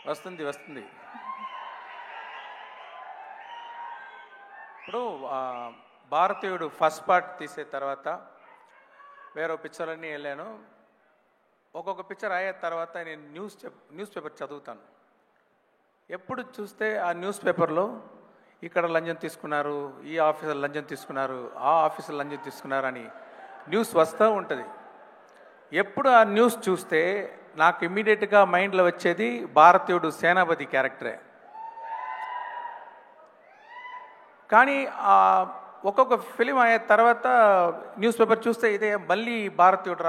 వస్తుంది వస్తుంది. ఇప్పుడు భారతీయుడు ఫస్ట్ పార్ట్ తీసే తర్వాత వేరే పిక్చర్లన్నీ వెళ్ళాను. ఒక్కొక్క పిక్చర్ అయ్యే తర్వాత నేను న్యూస్ పేపర్ చదువుతాను. ఎప్పుడు చూస్తే ఆ న్యూస్ పేపర్లో ఇక్కడ లంచం తీసుకున్నారు, ఈ ఆఫీసర్ లంచం తీసుకున్నారు, ఆ ఆఫీసర్ లంచం తీసుకున్నారు అని న్యూస్ వస్తూ ఉంటుంది. ఎప్పుడు ఆ న్యూస్ చూస్తే నాకు ఇమ్మీడియట్గా మైండ్లో వచ్చేది భారతీయుడు సేనాపతి క్యారెక్టరే. కానీ ఒక్కొక్క ఫిలిం అయ్యే తర్వాత న్యూస్ పేపర్ చూస్తే ఇదే మళ్ళీ భారతీయుడు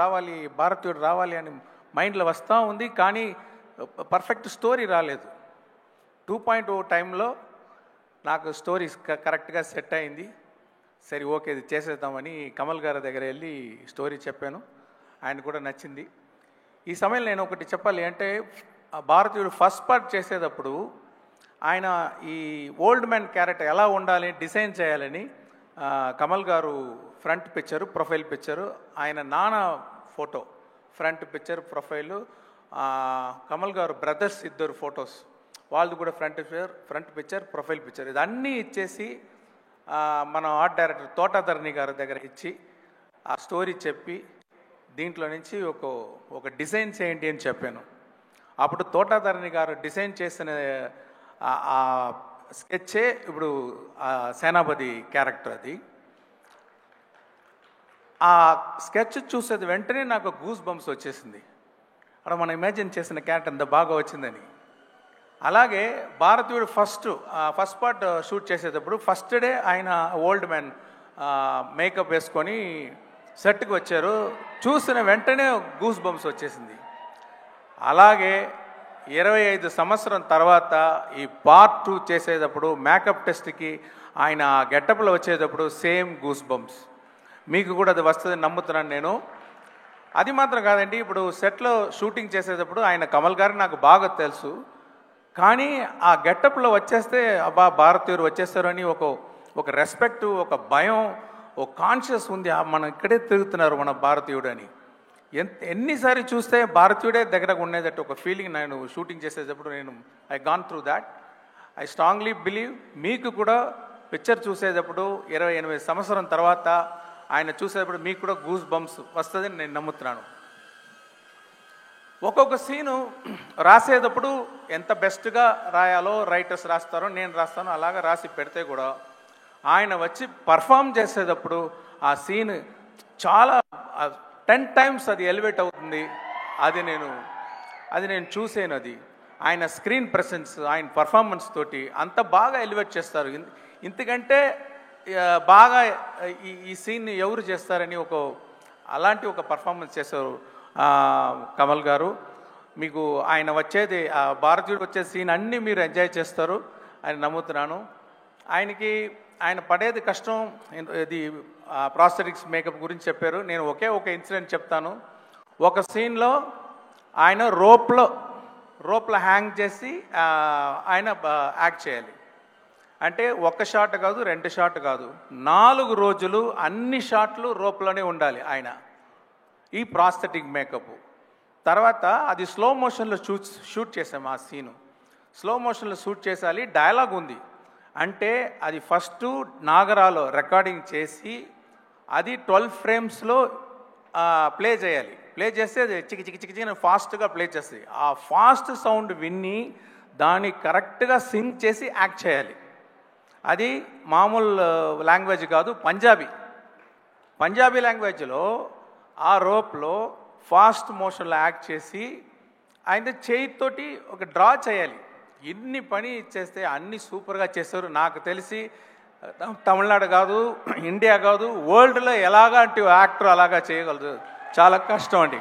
రావాలి అని మైండ్లో వస్తూ ఉంది. కానీ పర్ఫెక్ట్ స్టోరీ రాలేదు. 2.0 టైంలో నాకు స్టోరీ కరెక్ట్గా సెట్ అయింది. సరే ఓకే ఇది చేసేద్దామని కమల్ గారి దగ్గర వెళ్ళి స్టోరీ చెప్పాను. ఆయన కూడా నచ్చింది. ఈ సమయంలో నేను ఒకటి చెప్పాలి అంటే, భారతీయుడు ఫస్ట్ పార్ట్ చేసేటప్పుడు ఆయన ఈ ఓల్డ్ మ్యాన్ క్యారెక్టర్ ఎలా ఉండాలి డిజైన్ చేయాలని కమల్ గారు ఫ్రంట్ పిక్చరు ప్రొఫైల్ పిక్చరు, ఆయన నాన్న photo front picture profile, Kamal గారు బ్రదర్స్ ఇద్దరు ఫొటోస్ వాళ్ళు కూడా ఫ్రంట్ పిక్చర్ ప్రొఫైల్ పిక్చర్ ఇదన్నీ ఇచ్చేసి మన ఆర్ట్ డైరెక్టర్ తోటాధరణి గారి దగ్గర ఇచ్చి ఆ స్టోరీ చెప్పి దీంట్లో నుంచి ఒక డిజైన్ చేయండి అని చెప్పాను. అప్పుడు తోటాధరణి గారు డిజైన్ చేసిన ఆ స్కెచ్చే ఇప్పుడు సేనాపతి క్యారెక్టర్. అది ఆ స్కెచ్ చూసేది వెంటనే నాకు గూస్ బంప్స్ వచ్చేసింది. అక్కడ మనం ఇమాజిన్ చేసిన క్యారెక్టర్ అంత బాగా వచ్చిందని. అలాగే భారతీయుడు ఫస్ట్ పార్ట్ షూట్ చేసేటప్పుడు ఫస్ట్ డే ఆయన ఓల్డ్ మ్యాన్ మేకప్ వేసుకొని సెట్కి వచ్చారు. చూసిన వెంటనే గూస్ బంప్స్ వచ్చేసింది. అలాగే 25 సంవత్సరం తర్వాత ఈ పార్ట్ 2 చేసేటప్పుడు మేకప్ టెస్ట్కి ఆయన గెటప్లో వచ్చేటప్పుడు సేమ్ గూస్ బంప్స్. మీకు కూడా అది వస్తుందని నమ్ముతున్నాను నేను. అది మాత్రం కాదండి, ఇప్పుడు సెట్లో షూటింగ్ చేసేటప్పుడు ఆయన కమల్ గారు నాకు బాగా తెలుసు. కానీ ఆ గెటప్లో వచ్చేస్తే అబ్బా భారతీయుడు వచ్చేస్తారు అని ఒక రెస్పెక్ట్, ఒక భయం, ఒక కాన్షియస్ ఉంది. మనం ఇక్కడే తిరుగుతున్నారు మన భారతీయుడు అని. ఎన్నిసారి చూస్తే భారతీయుడే దగ్గరకు ఉండేటట్టు ఒక ఫీలింగ్ నేను షూటింగ్ చేసేటప్పుడు I gone through that. I strongly believe మీకు కూడా పిక్చర్ చూసేటప్పుడు 28 సంవత్సరం తర్వాత ఆయన చూసేటప్పుడు మీకు కూడా గూస్ బంప్స్ వస్తుందని నేను నమ్ముతున్నాను. ఒక్కొక్క సీను రాసేటప్పుడు ఎంత బెస్ట్గా రాయాలో రైటర్స్ రాస్తారో నేను రాస్తాను. అలాగా రాసి పెడితే కూడా ఆయన వచ్చి పర్ఫామ్ చేసేటప్పుడు ఆ సీన్ చాలా 10 times అది ఎలివేట్ అవుతుంది. అది నేను చూసాను. అది ఆయన స్క్రీన్ ప్రెసెన్స్, ఆయన పర్ఫార్మెన్స్ తోటి అంత బాగా ఎలివేట్ చేస్తారు. ఇంతకంటే బాగా ఈ సీన్ ఎవరు చేస్తారని అలాంటి ఒక పర్ఫార్మెన్స్ చేశారు కమల్ గారు. మీకు ఆయన వచ్చేది భారతీయుడు వచ్చే సీన్ అన్నీ మీరు ఎంజాయ్ చేస్తారు అని నమ్ముతున్నాను. ఆయన పడేది కష్టం. ఇది ప్రాస్థెటిక్స్ మేకప్ గురించి చెప్పారు. నేను ఒక ఇన్సిడెంట్ చెప్తాను. ఒక సీన్లో ఆయన రోప్లో హ్యాంగ్ చేసి ఆయన యాక్ట్ చేయాలి. అంటే 1 షాట్ కాదు, 2 షాట్ కాదు, 4 రోజులు అన్ని షాట్లు రోప్లోనే ఉండాలి ఆయన. ఈ ప్రాస్థెటిక్ మేకప్ తర్వాత అది స్లో మోషన్లో షూట్ చేసాం. ఆ సీను స్లో మోషన్లో షూట్ చేసాలి. డైలాగ్ ఉంది అంటే అది ఫస్ట్ నాగరాలో రికార్డింగ్ చేసి అది 12 ఫ్రేమ్స్లో ప్లే చేయాలి. ప్లే చేస్తే అది చికి ఫాస్ట్గా ప్లే చేస్తుంది. ఆ ఫాస్ట్ సౌండ్ విని దాన్ని కరెక్ట్గా సింగ్ చేసి యాక్ట్ చేయాలి. అది మామూలు లాంగ్వేజ్ కాదు, పంజాబీ లాంగ్వేజ్లో ఆ రోప్లో ఫాస్ట్ మోషన్లో యాక్ట్ చేసి ఆయన చేయితోటి ఒక డ్రా చేయాలి. ఇన్ని పని చేస్తే అన్ని సూపర్గా చేస్తారు. నాకు తెలిసి తమిళనాడు కాదు, ఇండియా కాదు, వరల్డ్లో ఎలాగంటి యాక్టర్ అలాగా చేయగలరు. చాలా కష్టం అండి.